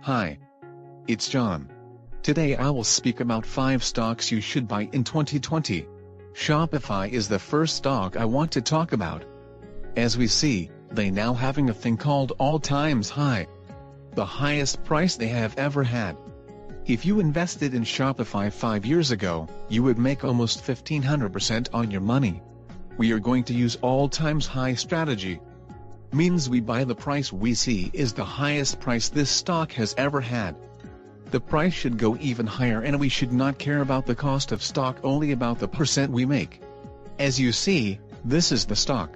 Hi. It's John. Today I will speak about 5 stocks you should buy in 2020. Shopify is the first stock I want to talk about. As we see, they now having a thing called all-time high. The highest price they have ever had. If you invested in Shopify 5 years ago, you would make almost 1500% on your money. We are going to use all-time high strategy. Means we buy the price we see is the highest price this stock has ever had. The price should go even higher and we should not care about the cost of stock, only about the percent we make. As you see, this is the stock.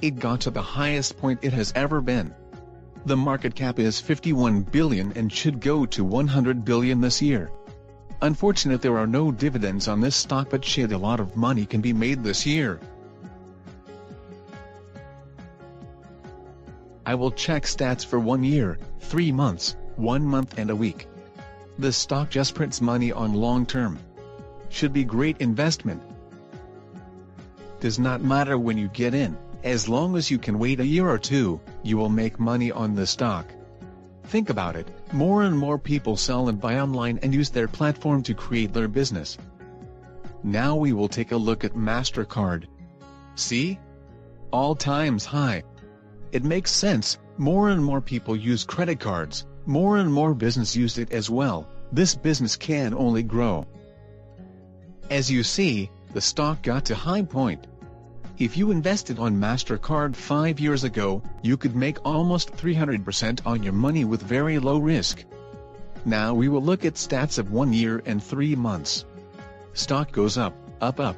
It got to the highest point it has ever been. The market cap is 51 billion and should go to 100 billion this year. Unfortunate there are no dividends on this stock, but shit, a lot of money can be made this year. I will check stats for 1 year, 3 months, 1 month and a week. The stock just prints money on long term. Should be great investment. Does not matter when you get in, as long as you can wait a year or two, you will make money on the stock. Think about it, more and more people sell and buy online and use their platform to create their business. Now we will take a look at MasterCard. See? All-time high. It makes sense, more and more people use credit cards, more and more business use it as well. This business can only grow. As you see, the stock got to high point. If you invested on MasterCard 5 years ago, you could make almost 300% on your money with very low risk. Now we will look at stats of 1 year and 3 months. Stock goes up, up, up.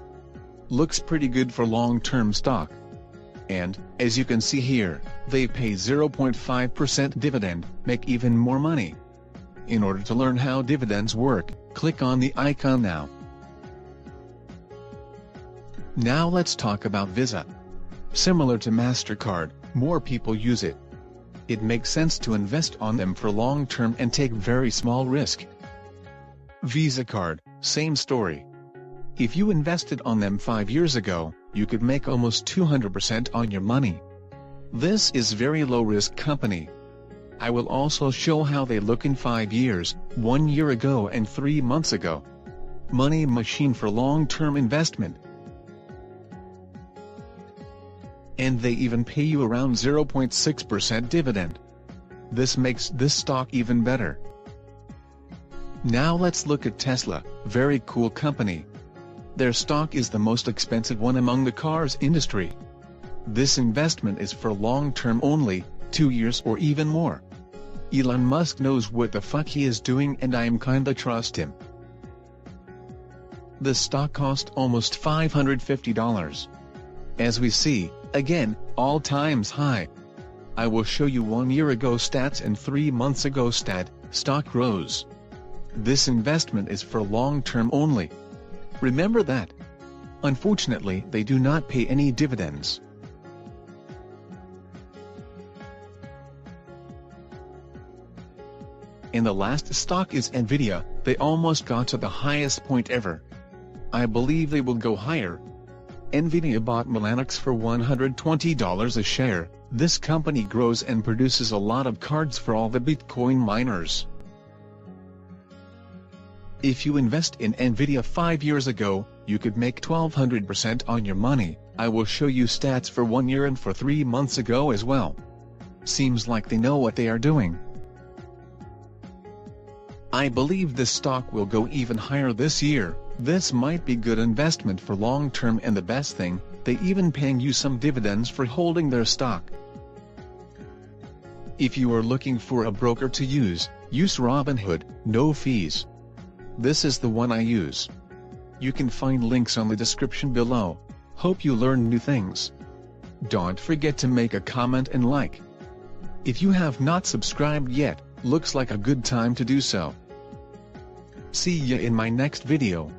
Looks pretty good for long-term stock. And, as you can see here, they pay 0.5% dividend, make even more money. In order to learn how dividends work, click on the icon now. Now let's talk about Visa. Similar to MasterCard, more people use it. It makes sense to invest on them for long term and take very small risk. Visa card, same story. If you invested on them 5 years ago, you could make almost 200% on your money. This is very low risk company. I will also show how they look in 5 years, 1 year ago and 3 months ago. Money machine for long-term investment. And they even pay you around 0.6% dividend. This makes this stock even better. Now let's look at Tesla, very cool company. Their stock is the most expensive one among the cars industry. This investment is for long term only, 2 years or even more. Elon Musk knows what the fuck he is doing and I am kinda trust him. The stock cost almost $550. As we see, again, all-time high. I will show you 1 year ago stats and 3 months ago stock rose. This investment is for long term only. Remember that. Unfortunately, they do not pay any dividends. And the last stock is Nvidia. They almost got to the highest point ever. I believe they will go higher. Nvidia bought Mellanox for $120 a share. This company grows and produces a lot of cards for all the Bitcoin miners. If you invest in Nvidia 5 years ago, you could make 1200% on your money. I will show you stats for 1 year and for 3 months ago as well. Seems like they know what they are doing. I believe this stock will go even higher this year. This might be good investment for long term, and the best thing, they even paying you some dividends for holding their stock. If you are looking for a broker to use Robinhood, no fees. This is the one I use. You can find links on the description below. Hope you learned new things. Don't forget to make a comment and like. If you have not subscribed yet, looks like a good time to do so. See ya in my next video.